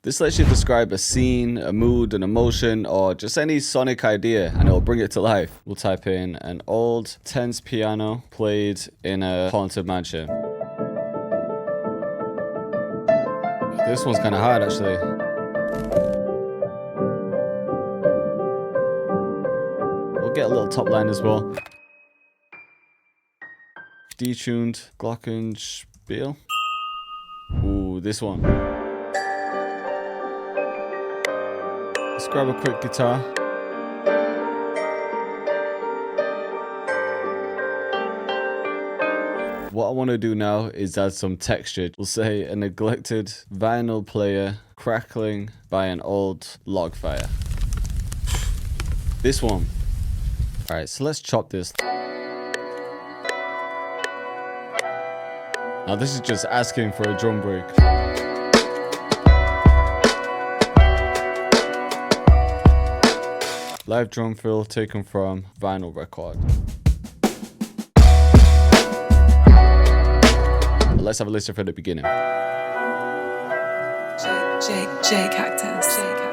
This lets you describe a scene, a mood, an emotion, or just any sonic idea, and it'll bring it to life. We'll type in an old, tense piano played in a haunted mansion. This one's kind of hard, actually. We'll get a little top line as well. Detuned glockenspiel. Ooh, this one. Let's grab a quick guitar. What I want to do now is add some texture. We'll say a neglected vinyl player crackling by an old log fire. This one. Alright, so let's chop this. Now this is just asking for a drum break. Live drum fill taken from vinyl record. Let's have a listen from the beginning. J Cactus.